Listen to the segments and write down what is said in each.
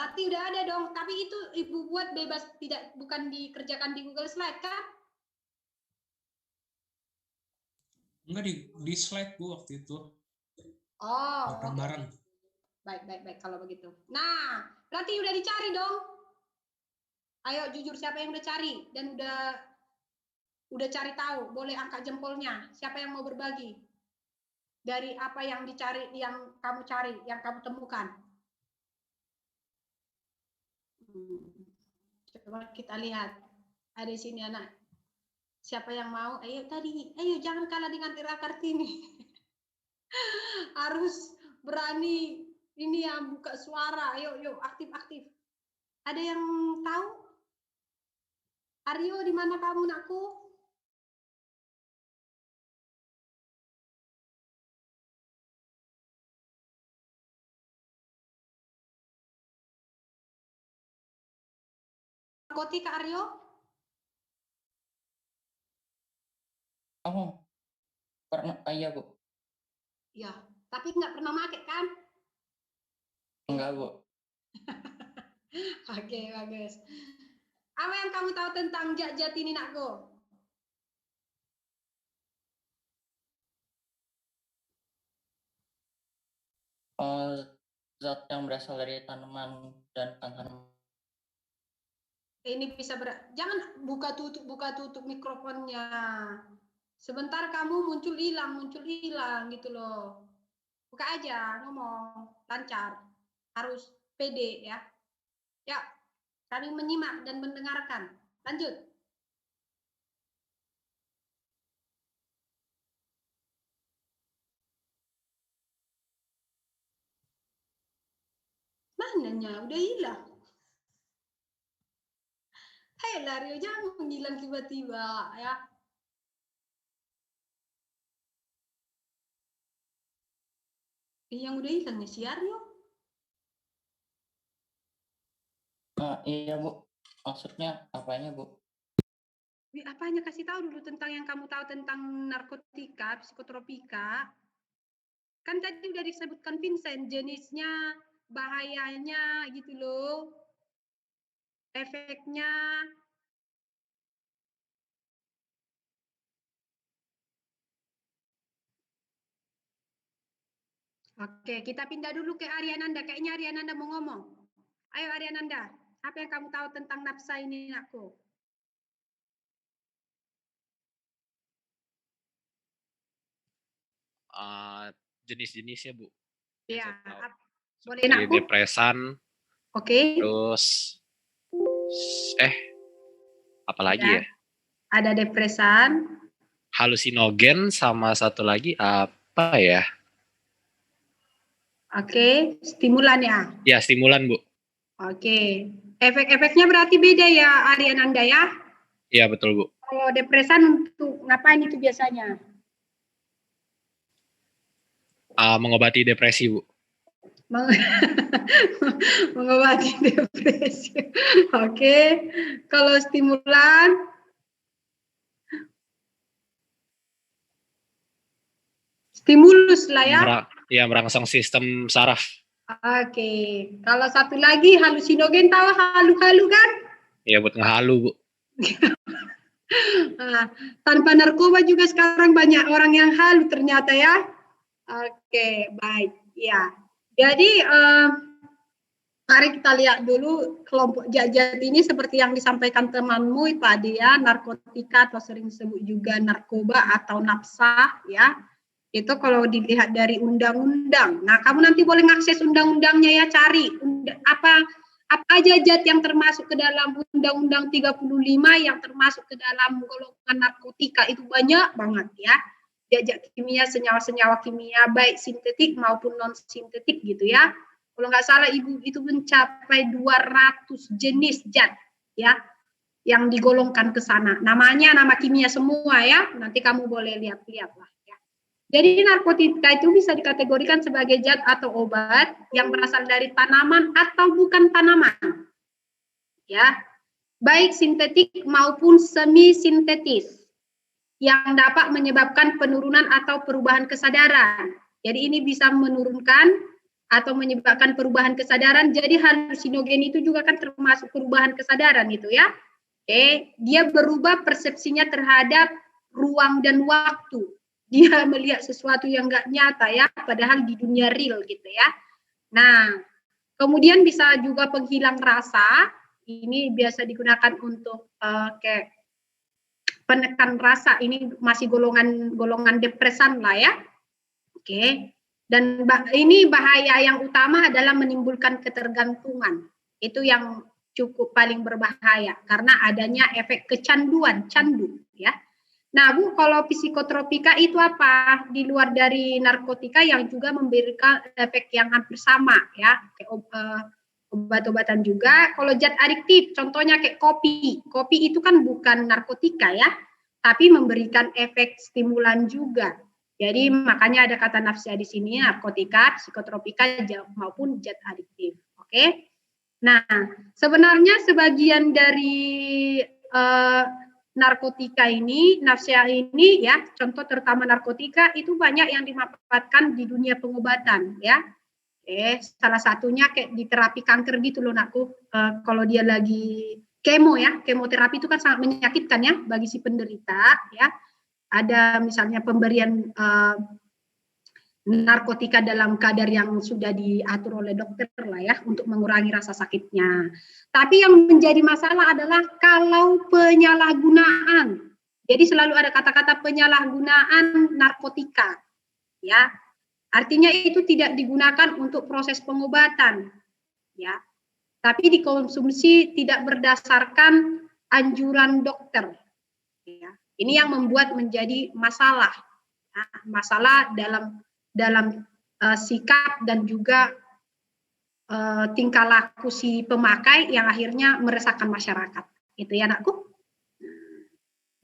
Berarti udah ada dong, tapi itu Ibu buat bebas, bukan dikerjakan di Google Slide kan? Enggak di slide Bu waktu itu. Oh, bareng-bareng. Baik kalau begitu. Nah, berarti udah dicari dong. Ayo jujur, siapa yang udah cari dan udah cari tahu, boleh angkat jempolnya. Siapa yang mau berbagi dari apa yang dicari, yang kamu cari, yang kamu temukan? Coba kita lihat. Ada di sini anak. Siapa yang mau? Ayo jangan kalah dengan Ira Kartini. Harus berani ini ya, buka suara. Ayo aktif. Ada yang tahu? Aryo, di mana kamu, nakku? Koti Kak Aryo? Oh, pernah, iya Bu. Ya, tapi nggak pernah pakai kan? Enggak Bu. Oke, bagus. Apa yang kamu tahu tentang Jat ini, nakku? Zat yang berasal dari tanaman dan tanaman. Ini bisa jangan buka tutup mikrofonnya. Sebentar kamu muncul hilang gitu loh. Buka aja, ngomong lancar. Harus pede ya. Ya, kami menyimak dan mendengarkan. Lanjut. Mananya? Udah hilang. Hei Lario, jangan menghilang tiba-tiba ya. Yang udah hilang ya si Aryo. Iya Bu, maksudnya apanya Bu? Apanya, kasih tahu dulu tentang yang kamu tahu tentang narkotika, psikotropika. Kan tadi udah disebutkan Vincent, jenisnya, bahayanya gitu loh. Efeknya. Oke, kita pindah dulu ke Ariananda. Kayaknya Ariananda mau ngomong. Ayo Ariananda, apa yang kamu tahu tentang nafsa ini, aku? Jenis-jenisnya Bu. Iya, boleh Seperti nakku? depresan. Oke. Terus apalagi ya? Ada depresan. Halusinogen sama satu lagi apa ya? Oke, stimulan ya? Ya, stimulan Bu. Oke. Efek-efeknya berarti beda ya Ariananda ya? Iya, betul Bu. Kalau depresan untuk ngapain itu biasanya? Mengobati depresi Bu. Mengobati depresi. Oke. Kalau stimulan? Stimulus lah ya? Ya, merangsang sistem saraf. Oke. Kalau satu lagi halusinogen, tahu halu-halu kan? Ya, buat ngehalu Bu. Tanpa narkoba juga sekarang banyak orang yang halu ternyata ya. Oke, baik. Ya. Jadi mari kita lihat dulu kelompok Jat ini seperti yang disampaikan temanmu tadi ya, narkotika atau sering disebut juga narkoba atau nafsa ya. Itu kalau dilihat dari undang-undang. Nah, kamu nanti boleh mengakses undang-undangnya ya, cari apa aja zat yang termasuk ke dalam Undang-Undang 35 yang termasuk ke dalam golongan narkotika, itu banyak banget ya. Zat kimia, senyawa-senyawa kimia baik sintetik maupun non sintetik gitu ya. Kalau nggak salah Ibu itu mencapai 200 jenis zat ya yang digolongkan ke sana. Namanya nama kimia semua ya. Nanti kamu boleh lihat-lihat lah. Jadi narkotika itu bisa dikategorikan sebagai zat atau obat yang berasal dari tanaman atau bukan tanaman. Ya. Baik sintetik maupun semi sintetis yang dapat menyebabkan penurunan atau perubahan kesadaran. Jadi ini bisa menurunkan atau menyebabkan perubahan kesadaran. Jadi halusinogen itu juga kan termasuk perubahan kesadaran itu ya. Oke, dia berubah persepsinya terhadap ruang dan waktu. Dia melihat sesuatu yang nggak nyata ya, padahal di dunia real gitu ya. Nah, kemudian bisa juga penghilang rasa. Ini biasa digunakan untuk kayak penekan rasa. Ini masih golongan depresan lah ya. Oke. Dan ini bahaya yang utama adalah menimbulkan ketergantungan. Itu yang cukup paling berbahaya karena adanya efek kecanduan, candu ya. Nah, Bu, kalau psikotropika itu apa? Di luar dari narkotika yang juga memberikan efek yang hampir sama ya, kayak obat-obatan juga. Kalau zat adiktif, contohnya kayak kopi. Kopi itu kan bukan narkotika ya, tapi memberikan efek stimulan juga. Jadi makanya ada kata nafsia di sini, narkotika, psikotropika maupun zat adiktif. Oke. Nah, sebenarnya sebagian dari narkotika ini, nafsia ini ya, contoh terutama narkotika itu banyak yang dimanfaatkan di dunia pengobatan ya. Salah satunya kayak di terapi kanker gitu loh nakku. Kalau dia lagi kemo ya, kemoterapi itu kan sangat menyakitkan ya bagi si penderita ya. Ada misalnya pemberian narkotika dalam kadar yang sudah diatur oleh dokter lah ya untuk mengurangi rasa sakitnya. Tapi yang menjadi masalah adalah kalau penyalahgunaan. Jadi selalu ada kata-kata penyalahgunaan narkotika ya. Artinya itu tidak digunakan untuk proses pengobatan, ya. Tapi dikonsumsi tidak berdasarkan anjuran dokter. Ya. Ini yang membuat menjadi masalah, ya. Masalah dalam sikap dan juga tingkah laku si pemakai yang akhirnya meresahkan masyarakat. Itu ya, anakku.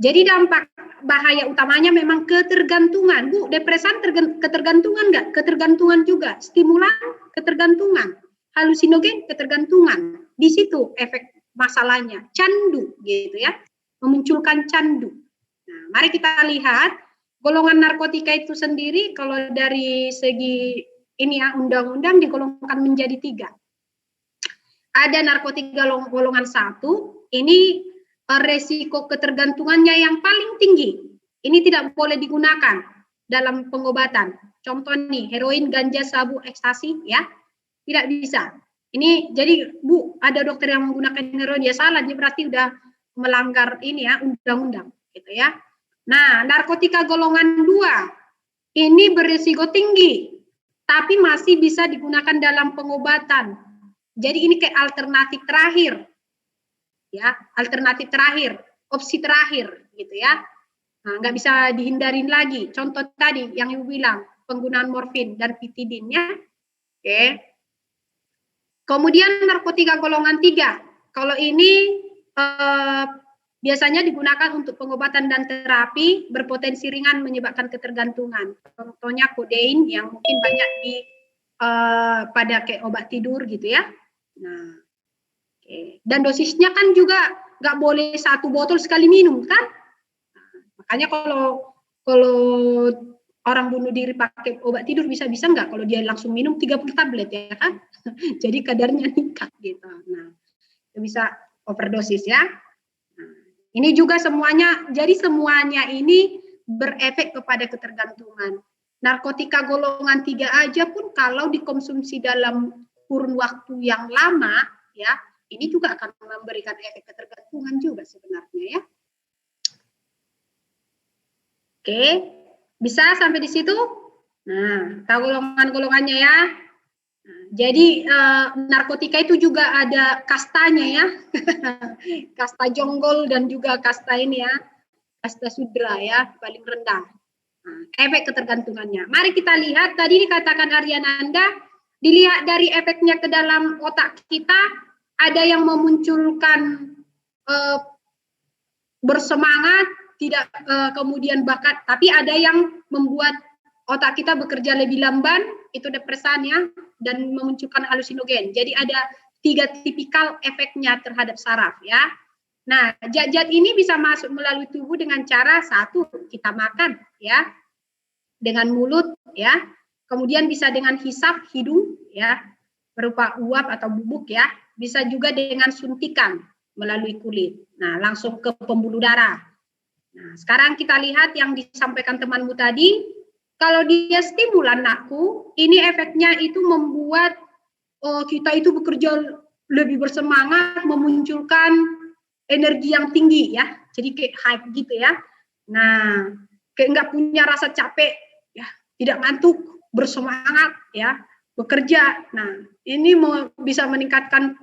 Jadi dampak bahaya utamanya memang ketergantungan. Bu, depresan ketergantungan enggak? Ketergantungan juga. Stimulan, ketergantungan. Halusinogen, ketergantungan. Di situ efek masalahnya. Candu, gitu ya. Memunculkan candu. Nah, mari kita lihat golongan narkotika itu sendiri, kalau dari segi ini ya, undang-undang digolongkan menjadi 3. Ada narkotika golongan 1, ini resiko ketergantungannya yang paling tinggi. Ini tidak boleh digunakan dalam pengobatan. Contoh nih, heroin, ganja, sabu, ekstasi, ya, tidak bisa. Ini jadi Bu, ada dokter yang menggunakan heroin, ya salah, dia berarti udah melanggar ini ya, undang-undang, gitu ya. Nah, narkotika golongan 2, ini berisiko tinggi, tapi masih bisa digunakan dalam pengobatan. Jadi ini kayak alternatif terakhir. Ya, alternatif terakhir, opsi terakhir gitu ya. Nah, nggak bisa dihindarin lagi. Contoh tadi yang Ibu bilang, penggunaan morfin dan pitidin ya. Oke. Kemudian narkotika golongan 3. Kalau ini biasanya digunakan untuk pengobatan dan terapi berpotensi ringan menyebabkan ketergantungan. Contohnya kodein yang mungkin banyak di pada kayak obat tidur gitu ya. Nah, dan dosisnya kan juga nggak boleh 1 botol sekali minum kan. Nah, makanya kalau orang bunuh diri pakai obat tidur bisa-bisa nggak kalau dia langsung minum 30 tablet ya kan. Jadi kadarnya meningkat gitu. Nah, bisa overdosis ya. Nah, ini juga semuanya, jadi semuanya ini berefek kepada ketergantungan. Narkotika golongan 3 aja pun kalau dikonsumsi dalam kurun waktu yang lama ya, ini juga akan memberikan efek ketergantungan juga sebenarnya ya. Oke, bisa sampai di situ? Nah, tahu golongan-golongannya ya. Nah, jadi narkotika itu juga ada kastanya ya. Kasta jonggol dan juga kasta ini ya. Kasta sudra ya, paling rendah. Nah, efek ketergantungannya. Mari kita lihat, tadi dikatakan Aryananda, dilihat dari efeknya ke dalam otak kita, ada yang memunculkan bersemangat, tidak kemudian bakat, tapi ada yang membuat otak kita bekerja lebih lamban, itu depresan ya, dan memunculkan halusinogen. Jadi ada 3 tipikal efeknya terhadap saraf ya. Nah, zat-zat ini bisa masuk melalui tubuh dengan cara 1, kita makan ya, dengan mulut ya, kemudian bisa dengan hisap hidung ya, berupa uap atau bubuk ya, bisa juga dengan suntikan melalui kulit. Nah, langsung ke pembuluh darah. Nah, sekarang kita lihat yang disampaikan temanmu tadi, kalau dia stimulan nakku, ini efeknya itu membuat kita itu bekerja lebih bersemangat, memunculkan energi yang tinggi ya, jadi kayak hype gitu ya. Nah, kayak nggak punya rasa capek, ya, tidak ngantuk, bersemangat ya, bekerja. Nah, ini bisa meningkatkan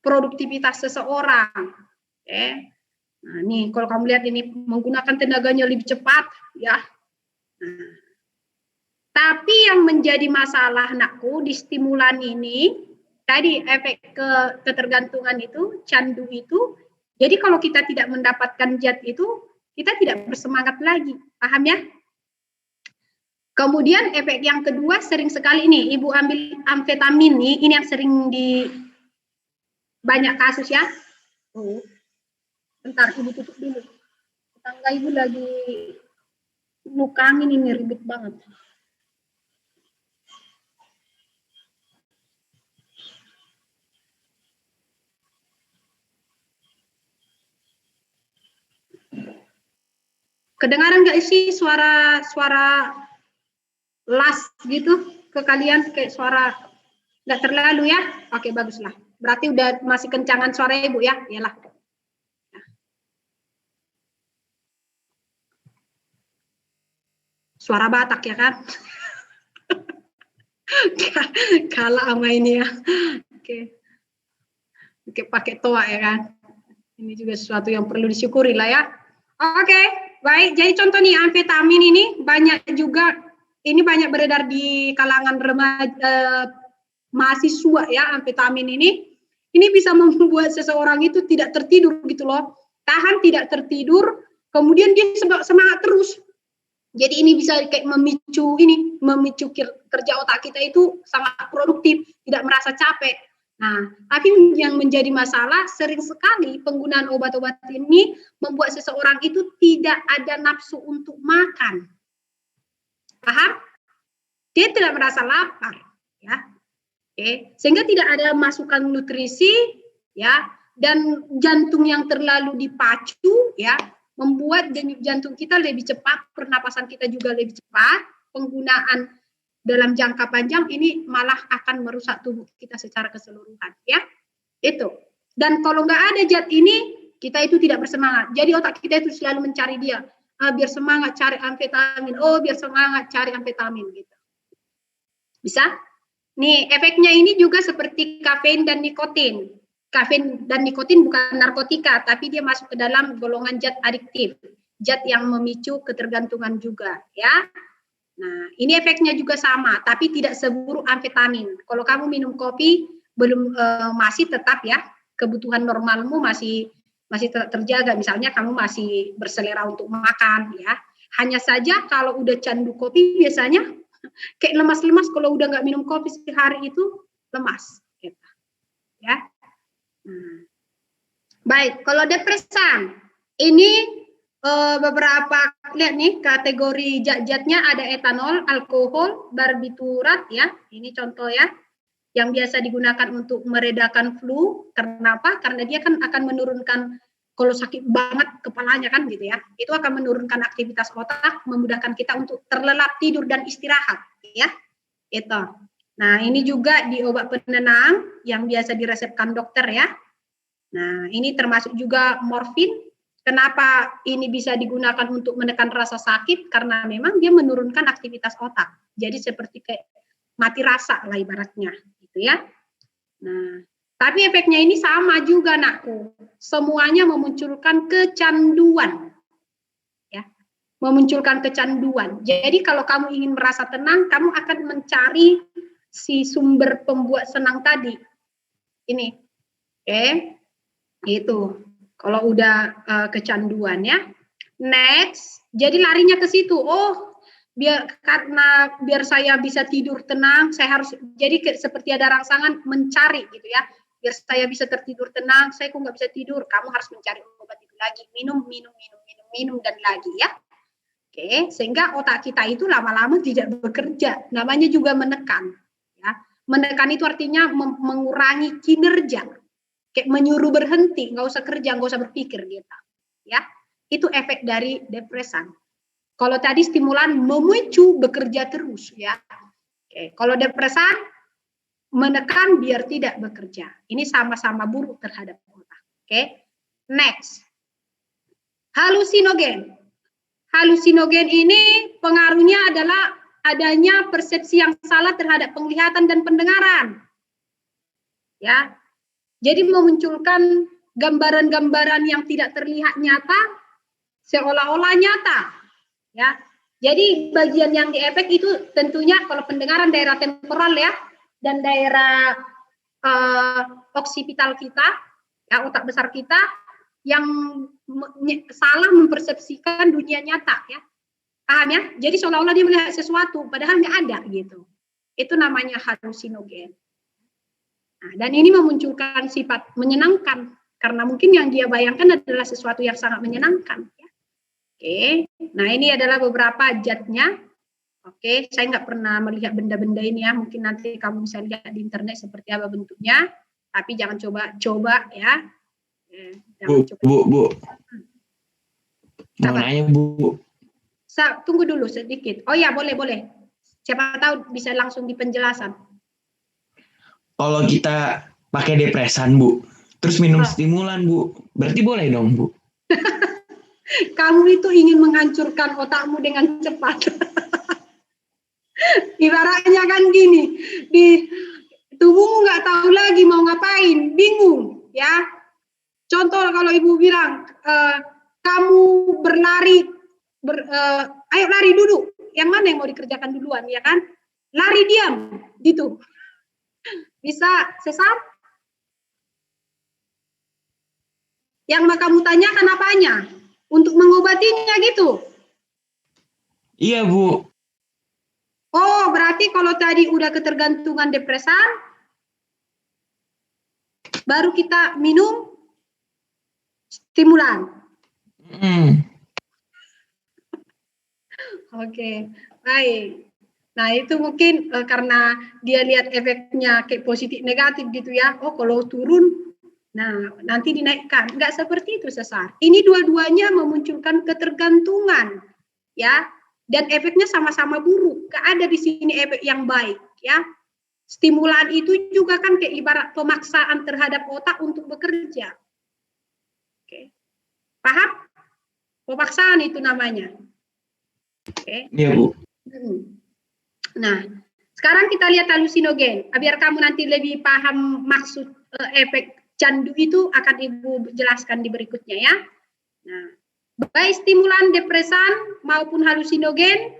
produktivitas seseorang. Nah, nih kalau kamu lihat ini menggunakan tenaganya lebih cepat, ya. Nah, tapi yang menjadi masalah nakku di stimulan ini, tadi efek ketergantungan itu, candu itu. Jadi kalau kita tidak mendapatkan zat itu, kita tidak bersemangat lagi, paham ya? Kemudian efek yang kedua sering sekali ini, ibu ambil amfetamin nih, ini yang sering di banyak kasus ya. Bentar, ibu tutup dulu. Tetangga ibu lagi nukangin ini ribet banget. Kedengaran nggak sih suara las gitu ke kalian, kayak suara nggak terlalu ya? Oke, baguslah. Berarti udah masih kencangan suara ibu ya? Iyalah. Suara Batak ya kan? Kalah sama ini ya. Oke. Oke, pakai toa ya kan? Ini juga sesuatu yang perlu disyukuri lah ya. Oke, baik. Jadi contoh nih amfetamin ini banyak juga, ini banyak beredar di kalangan remaja, mahasiswa ya, amfetamin ini. Ini bisa membuat seseorang itu tidak tertidur gitu loh. Tahan tidak tertidur, kemudian dia semangat terus. Jadi ini bisa kayak memicu kerja otak kita itu sangat produktif, tidak merasa capek. Nah, tapi yang menjadi masalah sering sekali penggunaan obat-obat ini membuat seseorang itu tidak ada nafsu untuk makan. Paham? Dia tidak merasa lapar, ya. Oke, sehingga tidak ada masukan nutrisi, ya, dan jantung yang terlalu dipacu, ya, membuat denyut jantung kita lebih cepat, pernapasan kita juga lebih cepat, penggunaan dalam jangka panjang ini malah akan merusak tubuh kita secara keseluruhan, ya. Itu. Dan kalau nggak ada zat ini, kita itu tidak bersemangat. Jadi otak kita itu selalu mencari dia. Biar semangat cari amfetamin. Biar semangat cari amfetamin gitu. Bisa? Nih, efeknya ini juga seperti kafein dan nikotin. Kafein dan nikotin bukan narkotika, tapi dia masuk ke dalam golongan zat adiktif. Zat yang memicu ketergantungan juga, ya. Nah, ini efeknya juga sama, tapi tidak seburuk amfetamin. Kalau kamu minum kopi, masih tetap ya, kebutuhan normalmu masih terjaga. Misalnya kamu masih berselera untuk makan, ya. Hanya saja kalau udah candu kopi, biasanya kayak lemas-lemas. Kalau udah nggak minum kopi sehari itu lemas, gitu. Ya. Baik, kalau depresan, ini beberapa, lihat nih kategori zat-zatnya, ada etanol, alkohol, barbiturat ya. Ini contoh ya, yang biasa digunakan untuk meredakan flu. Kenapa? Karena dia kan akan menurunkan, kalau sakit banget kepalanya kan gitu ya, itu akan menurunkan aktivitas otak, memudahkan kita untuk terlelap, tidur dan istirahat ya. Itu. Nah, ini juga di obat penenang yang biasa diresepkan dokter ya. Nah, ini termasuk juga morfin. Kenapa ini bisa digunakan untuk menekan rasa sakit? Karena memang dia menurunkan aktivitas otak. Jadi seperti kayak mati rasa lah ibaratnya, gitu ya. Nah, tapi efeknya ini sama juga nakku. Semuanya memunculkan kecanduan. Ya. Memunculkan kecanduan. Jadi kalau kamu ingin merasa tenang, kamu akan mencari si sumber pembuat senang tadi. Ini. Oke. Itu. Kalau udah kecanduan ya. Next, jadi larinya ke situ. Biar saya bisa tidur tenang, saya harus, jadi seperti ada rangsangan mencari gitu ya. Biar saya bisa tertidur tenang, saya kok nggak bisa tidur, kamu harus mencari obat itu lagi, minum dan lagi ya. Oke, sehingga otak kita itu lama-lama tidak bekerja, namanya juga menekan ya. Menekan itu artinya mengurangi kinerja, kayak menyuruh berhenti, nggak usah kerja, nggak usah berpikir gitu. Ya, itu efek dari depresan. Kalau tadi stimulan memicu bekerja terus, ya. Oke, kalau depresan menekan biar tidak bekerja. Ini sama-sama buruk terhadap otak. Oke, next. Halusinogen. Halusinogen ini pengaruhnya adalah adanya persepsi yang salah terhadap penglihatan dan pendengaran. Ya. Jadi memunculkan gambaran-gambaran yang tidak terlihat nyata seolah-olah nyata. Ya. Jadi bagian yang diefek itu tentunya kalau pendengaran daerah temporal ya dan daerah oksipital kita, ya otak besar kita yang salah mempersepsikan dunia nyata ya. Paham ya? Jadi seolah-olah dia melihat sesuatu, padahal nggak ada gitu. Itu namanya halusinogen. Nah, dan ini memunculkan sifat menyenangkan, karena mungkin yang dia bayangkan adalah sesuatu yang sangat menyenangkan. Ya. Oke, nah ini adalah beberapa zatnya. Oke, saya nggak pernah melihat benda-benda ini ya, mungkin nanti kamu bisa lihat di internet seperti apa bentuknya, tapi jangan coba-coba ya. Bu. Mau nanya, Bu. Tunggu dulu sedikit. Oh ya, boleh. Siapa tahu bisa langsung di penjelasan. Kalau kita pakai depresan, Bu, terus minum stimulan, Bu, berarti boleh dong, Bu? Kamu itu ingin menghancurkan otakmu dengan cepat. Ibaratnya kan gini, di tubuhmu nggak tahu lagi mau ngapain, bingung, ya. Contoh kalau ibu bilang, kamu berlari, ayo lari dulu, yang mana yang mau dikerjakan duluan, ya kan? Lari diam, gitu. Bisa sesat? Yang mau kamu tanyakan apanya? Untuk mengobatinya gitu? Iya, Bu. Oh, berarti kalau tadi udah ketergantungan depresan, baru kita minum stimulan. Oke, baik. Nah, itu mungkin karena dia lihat efeknya kayak positif negatif gitu ya. Oh, kalau turun, nah nanti dinaikkan. Enggak seperti itu sesar. Ini dua-duanya memunculkan ketergantungan, ya. Dan efeknya sama-sama buruk. Gak ada di sini efek yang baik, ya. Stimulan itu juga kan kayak ibarat pemaksaan terhadap otak untuk bekerja. Oke. Paham? Pemaksaan itu namanya. Oke. Iya, Bu. Nah, sekarang kita lihat halusinogen. Biar kamu nanti lebih paham maksud efek candu itu akan Ibu jelaskan di berikutnya ya. Nah, baik stimulan depresan maupun halusinogen,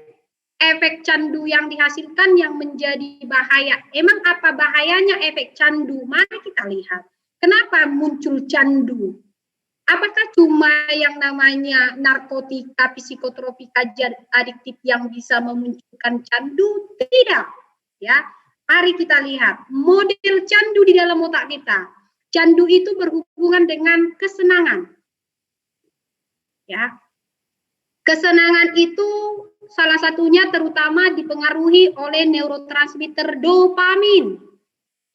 efek candu yang dihasilkan yang menjadi bahaya. Emang apa bahayanya efek candu? Mari kita lihat. Kenapa muncul candu? Apakah cuma yang namanya narkotika, psikotropika, adiktif yang bisa memunculkan candu? Tidak. Ya, mari kita lihat model candu di dalam otak kita. Candu itu berhubungan dengan kesenangan. Ya, kesenangan itu salah satunya terutama dipengaruhi oleh neurotransmitter dopamin.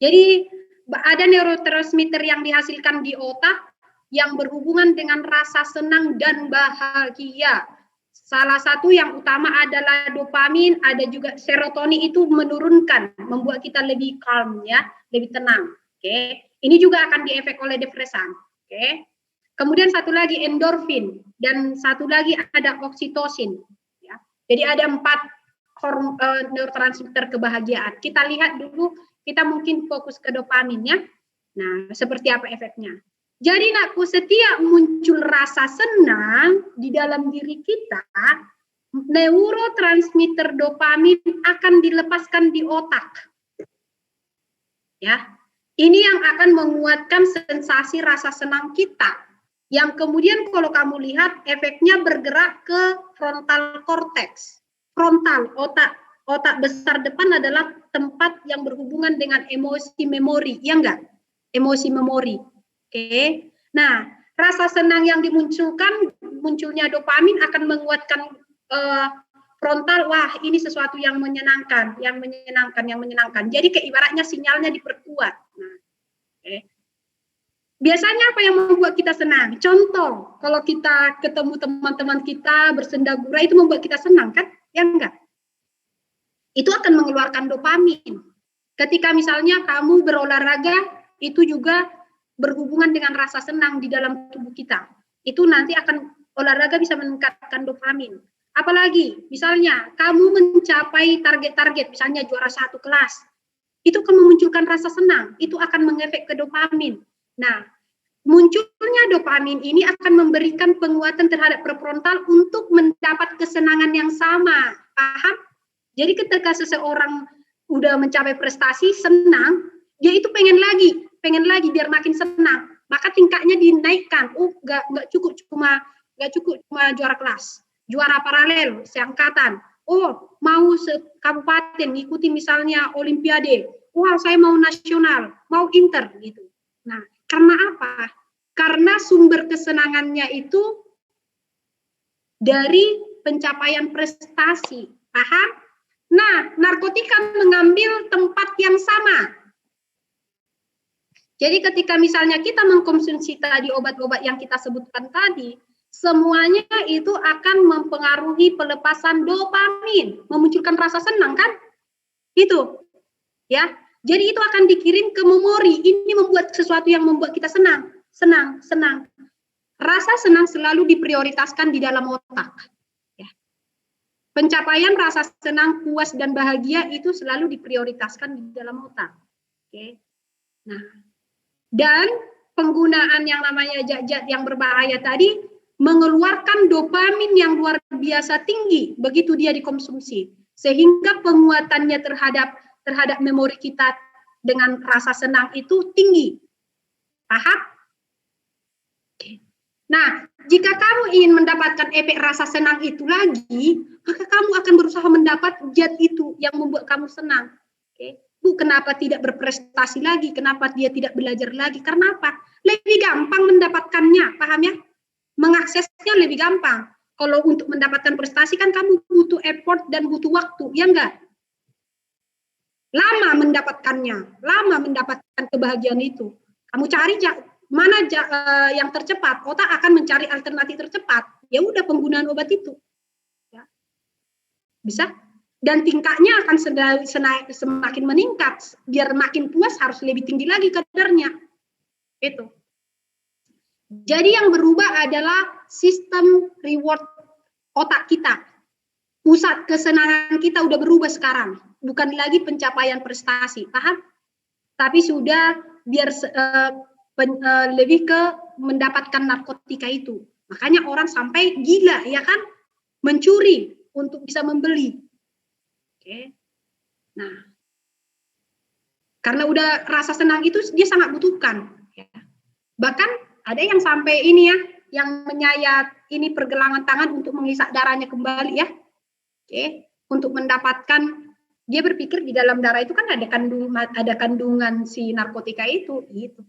Jadi ada neurotransmitter yang dihasilkan di otak yang berhubungan dengan rasa senang dan bahagia. Salah satu yang utama adalah dopamin, ada juga serotonin itu menurunkan, membuat kita lebih calm ya, lebih tenang. Oke. Ini juga akan diefek oleh depresan. Oke. Kemudian satu lagi endorfin dan satu lagi ada oksitosin ya. Jadi ada 4 neurotransmitter kebahagiaan. Kita lihat dulu, kita mungkin fokus ke dopamin ya. Nah, seperti apa efeknya? Jadi nakku, setiap muncul rasa senang di dalam diri kita, neurotransmitter dopamin akan dilepaskan di otak. Ya, ini yang akan menguatkan sensasi rasa senang kita. Yang kemudian kalau kamu lihat efeknya bergerak ke frontal cortex. Frontal, otak besar depan adalah tempat yang berhubungan dengan emosi memori, ya enggak? Emosi memori. Oke, nah rasa senang yang dimunculkan, munculnya dopamin akan menguatkan frontal, wah ini sesuatu yang menyenangkan, yang menyenangkan, yang menyenangkan. Jadi kayak ibaratnya sinyalnya diperkuat. Nah, biasanya apa yang membuat kita senang? Contoh, kalau kita ketemu teman-teman kita bersenda-gurau itu membuat kita senang kan? Ya enggak? Itu akan mengeluarkan dopamin. Ketika misalnya kamu berolahraga, itu juga berhubungan dengan rasa senang di dalam tubuh kita. Itu nanti akan olahraga bisa meningkatkan dopamin. Apalagi misalnya kamu mencapai target-target, misalnya juara 1 kelas, itu akan memunculkan rasa senang, itu akan mengefek ke dopamin. Nah, munculnya dopamin ini akan memberikan penguatan terhadap prefrontal untuk mendapat kesenangan yang sama. Paham? Jadi ketika seseorang udah mencapai prestasi, senang, dia itu pengen lagi biar makin senang. Maka tingkatnya dinaikkan. Oh, nggak cukup cuma juara kelas, juara paralel, seangkatan. Oh, mau kabupaten ngikuti misalnya olimpiade. Wah, saya mau nasional, mau inter gitu. Nah, karena apa? Karena sumber kesenangannya itu dari pencapaian prestasi. Paham? Nah, narkotika mengambil tempat yang sama. Jadi ketika misalnya kita mengkonsumsi tadi obat-obat yang kita sebutkan tadi, semuanya itu akan mempengaruhi pelepasan dopamin, memunculkan rasa senang kan? Itu. Ya. Jadi itu akan dikirim ke memori. Ini membuat sesuatu yang membuat kita senang. Rasa senang selalu diprioritaskan di dalam otak. Pencapaian rasa senang, puas, dan bahagia itu selalu diprioritaskan di dalam otak. Oke. Nah, dan penggunaan yang namanya zat-zat yang berbahaya tadi mengeluarkan dopamin yang luar biasa tinggi begitu dia dikonsumsi, sehingga penguatannya terhadap memori kita dengan rasa senang itu tinggi. Paham? Oke. Nah, jika kamu ingin mendapatkan efek rasa senang itu lagi, maka kamu akan berusaha mendapat zat itu yang membuat kamu senang. Oke. Bu, kenapa tidak berprestasi lagi? Kenapa dia tidak belajar lagi? Karena apa? Lebih gampang mendapatkannya, paham ya? Mengaksesnya lebih gampang. Kalau untuk mendapatkan prestasi kan kamu butuh effort dan butuh waktu, ya enggak? Lama mendapatkan kebahagiaan itu. Kamu cari mana yang tercepat, otak akan mencari alternatif tercepat. Ya udah penggunaan obat itu. Ya. Bisa? Dan tingkatnya akan semakin meningkat. Biar makin puas harus lebih tinggi lagi kadarnya. Itu. Jadi yang berubah adalah sistem reward otak kita. Pusat kesenangan kita udah berubah sekarang. Bukan lagi pencapaian prestasi. Paham? Tapi sudah biar lebih ke mendapatkan narkotika itu. Makanya orang sampai gila, ya kan? Mencuri untuk bisa membeli. Oke. Nah, karena udah rasa senang itu dia sangat butuhkan. Ya. Bahkan ada yang sampai ini ya, yang menyayat ini pergelangan tangan untuk menghisap darahnya kembali ya. Oke. Untuk mendapatkan, dia berpikir di dalam darah itu kan ada kandungan si narkotika itu, gitu.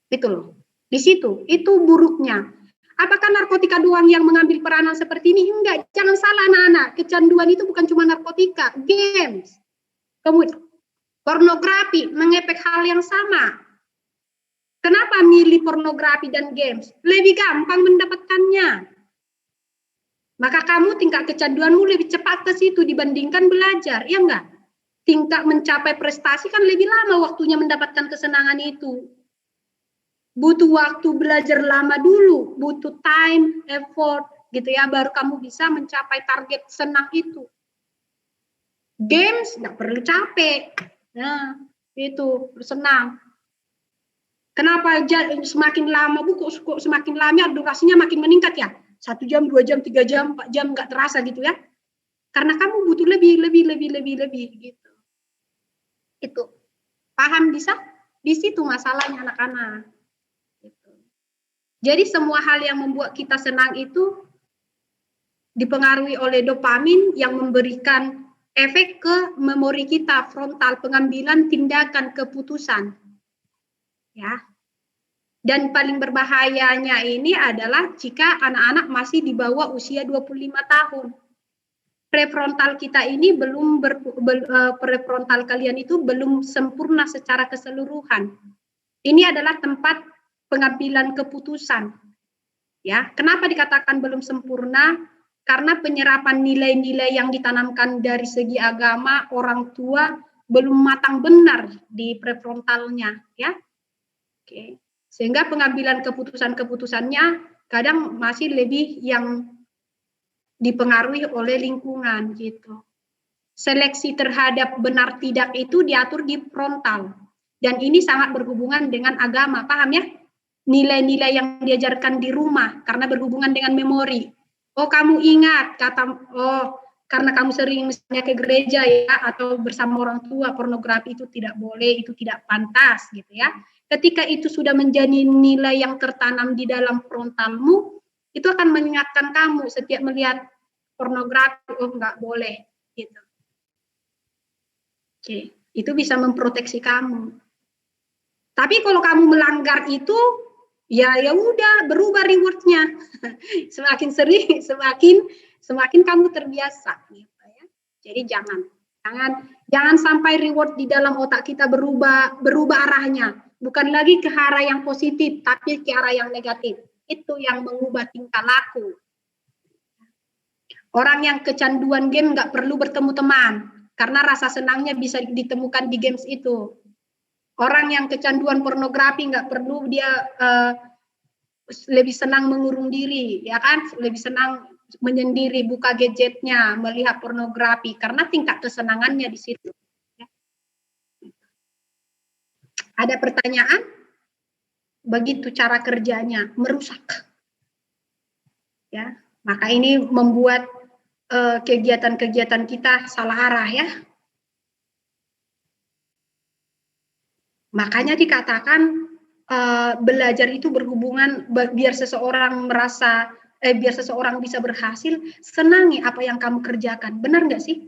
Itu loh. Di situ, itu buruknya. Apakah narkotika doang yang mengambil peranan seperti ini? Enggak, jangan salah anak-anak. Kecanduan itu bukan cuma narkotika, games. Kemudian pornografi mengefek hal yang sama. Kenapa milih pornografi dan games? Lebih gampang mendapatkannya. Maka kamu tingkat kecanduanmu lebih cepat ke situ dibandingkan belajar, ya enggak? Tingkat mencapai prestasi kan lebih lama waktunya mendapatkan kesenangan itu. Butuh waktu belajar lama dulu, butuh time, effort, gitu ya, baru kamu bisa mencapai target senang itu. Games nggak perlu capek, nah itu senang. Kenapa semakin lama kok semakin lama durasinya makin meningkat ya? 1 jam, 2 jam, 3 jam, 4 jam nggak terasa gitu ya? Karena kamu butuh lebih gitu. Itu paham bisa? Di situ masalahnya anak-anak. Jadi semua hal yang membuat kita senang itu dipengaruhi oleh dopamin yang memberikan efek ke memori kita, frontal, pengambilan tindakan, keputusan. Ya. Dan paling berbahayanya ini adalah jika anak-anak masih di bawah usia 25 tahun. prefrontal kita ini prefrontal kalian itu belum sempurna secara keseluruhan. Ini adalah tempat pengambilan keputusan. Ya, kenapa dikatakan belum sempurna? Karena penyerapan nilai-nilai yang ditanamkan dari segi agama orang tua belum matang benar di prefrontalnya, ya. Oke. Sehingga pengambilan keputusan-keputusannya kadang masih lebih yang dipengaruhi oleh lingkungan gitu. Seleksi terhadap benar tidak itu diatur di frontal. Dan ini sangat berhubungan dengan agama, paham ya? Nilai-nilai yang diajarkan di rumah karena berhubungan dengan memori. Oh, kamu ingat karena kamu sering misalnya ke gereja ya atau bersama orang tua, pornografi itu tidak boleh, itu tidak pantas gitu ya. Ketika itu sudah menjadi nilai yang tertanam di dalam frontalmu, itu akan mengingatkan kamu setiap melihat pornografi, oh nggak boleh gitu. Oke, itu bisa memproteksi kamu. Tapi kalau kamu melanggar itu, ya udah berubah rewardnya. Semakin sering, semakin kamu terbiasa. Gitu ya. Jadi jangan sampai reward di dalam otak kita berubah arahnya. Bukan lagi ke arah yang positif, tapi ke arah yang negatif. Itu yang mengubah tingkah laku. Orang yang kecanduan game nggak perlu bertemu teman, karena rasa senangnya bisa ditemukan di games itu. Orang yang kecanduan pornografi nggak perlu dia lebih senang mengurung diri, ya kan? Lebih senang menyendiri, buka gadgetnya, melihat pornografi, karena tingkat kesenangannya di situ. Ada pertanyaan? Begitu cara kerjanya, merusak. Ya, maka ini membuat kegiatan-kegiatan kita salah arah ya. Makanya dikatakan belajar itu berhubungan biar seseorang bisa berhasil, senangi apa yang kamu kerjakan. Benar nggak sih?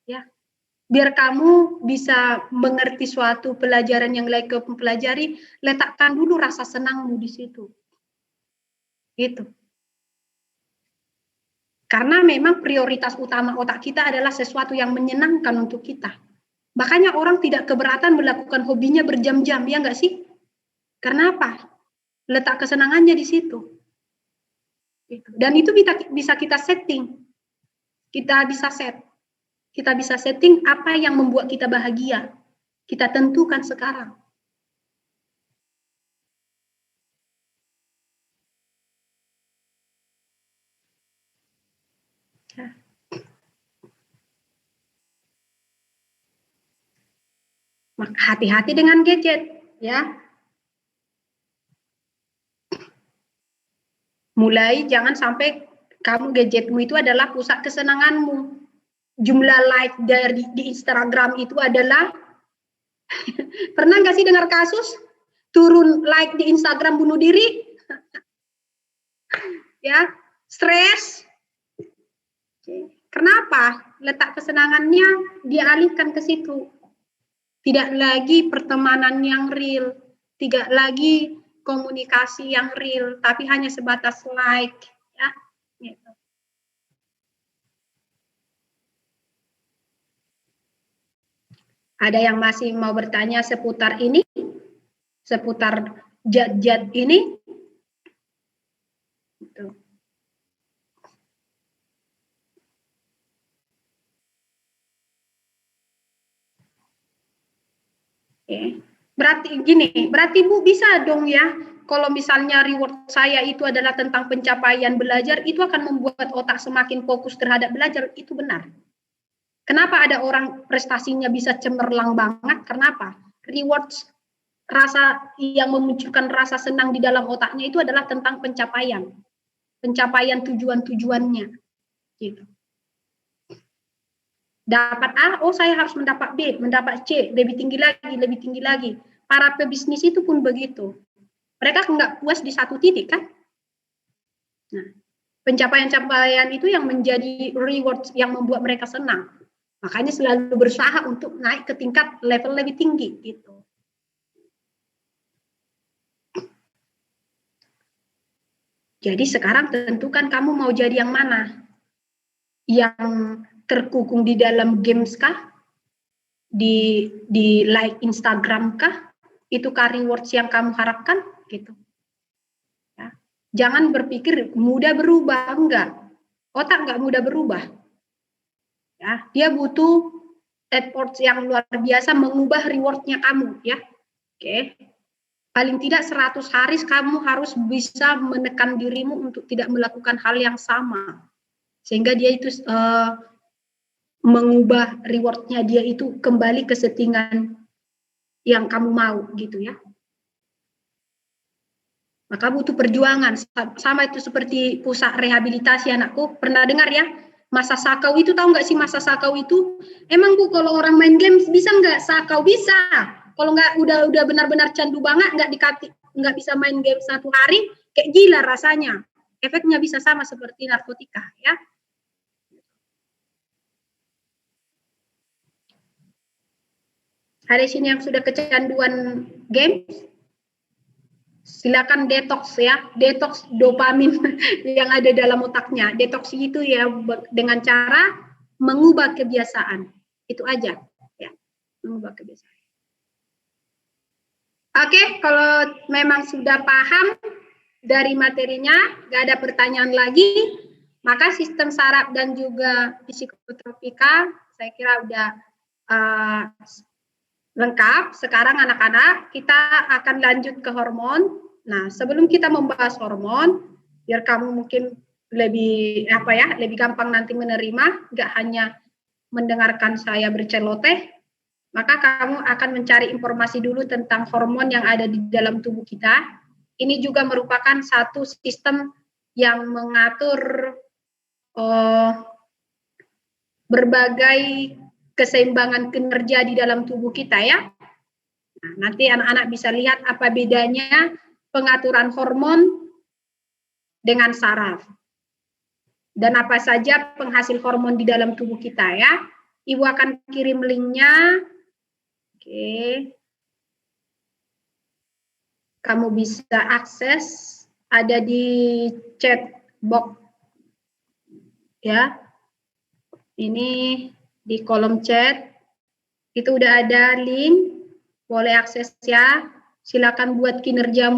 Ya. Biar kamu bisa mengerti suatu pelajaran yang lagi kamu pelajari, letakkan dulu rasa senangmu di situ. Gitu. Karena memang prioritas utama otak kita adalah sesuatu yang menyenangkan untuk kita. Makanya orang tidak keberatan melakukan hobinya berjam-jam, ya nggak sih? Karena apa? Letak kesenangannya di situ. Dan itu bisa kita setting. Kita bisa setting apa yang membuat kita bahagia. Kita tentukan sekarang. Hati-hati dengan gadget, ya. Mulai jangan sampai kamu gadgetmu itu adalah pusat kesenanganmu. Jumlah like di Instagram itu adalah pernah nggak sih dengar kasus turun like di Instagram bunuh diri? Ya, stres. Kenapa? Letak kesenangannya dialihkan ke situ. Tidak lagi pertemanan yang real, tidak lagi komunikasi yang real, tapi hanya sebatas like, ya. Gitu. Ada yang masih mau bertanya seputar ini? Seputar jad-jad ini? Gitu. Oke. Berarti Bu bisa dong ya, kalau misalnya reward saya itu adalah tentang pencapaian belajar, itu akan membuat otak semakin fokus terhadap belajar, itu benar. Kenapa ada orang prestasinya bisa cemerlang banget? Kenapa? Rewards, rasa yang memunculkan rasa senang di dalam otaknya itu adalah tentang pencapaian tujuan-tujuannya. Gitu. Dapat A, oh saya harus mendapat B, mendapat C, lebih tinggi lagi. Para pebisnis itu pun begitu. Mereka nggak puas di satu titik kan? Nah, pencapaian-pencapaian itu yang menjadi reward yang membuat mereka senang. Makanya selalu berusaha untuk naik ke tingkat level lebih tinggi gitu. Jadi sekarang tentukan kamu mau jadi yang mana. yang terkungkung di dalam games kah? Di like Instagram kah? Itukah rewards yang kamu harapkan? Gitu. Ya. Jangan berpikir mudah berubah, enggak. Otak enggak mudah berubah. Ya, dia butuh effort yang luar biasa mengubah rewardnya kamu, ya. Oke. Paling tidak 100 hari kamu harus bisa menekan dirimu untuk tidak melakukan hal yang sama. Sehingga dia itu mengubah rewardnya dia itu kembali ke settingan yang kamu mau gitu ya. Maka butuh perjuangan. Sama itu seperti pusat rehabilitasi anakku. Pernah dengar ya? Masa sakau itu, tahu nggak sih masa sakau itu? Emang Bu kalau orang main games bisa nggak sakau? Bisa. Kalau nggak udah benar-benar candu banget nggak bisa main game 1 hari, kayak gila rasanya. Efeknya bisa sama seperti narkotika ya. Ada sini yang sudah kecanduan game, silakan detox ya, detox dopamin yang ada dalam otaknya. Detox itu ya dengan cara mengubah kebiasaan. Itu aja ya, mengubah kebiasaan. Oke, kalau memang sudah paham dari materinya, nggak ada pertanyaan lagi, maka sistem saraf dan juga psikotropika saya kira udah lengkap. Sekarang anak-anak kita akan lanjut ke hormon. Nah, sebelum kita membahas hormon, biar kamu mungkin lebih lebih gampang nanti menerima, nggak hanya mendengarkan saya berceloteh, maka kamu akan mencari informasi dulu tentang hormon yang ada di dalam tubuh kita. Ini juga merupakan satu sistem yang mengatur berbagai keseimbangan kinerja di dalam tubuh kita ya. Nah, nanti anak-anak bisa lihat apa bedanya pengaturan hormon dengan saraf. Dan apa saja penghasil hormon di dalam tubuh kita ya. Ibu akan kirim linknya. Oke. Kamu bisa akses, ada di chat box ya. Ini di kolom chat itu udah ada link, boleh akses ya. Silakan buat kinerjamu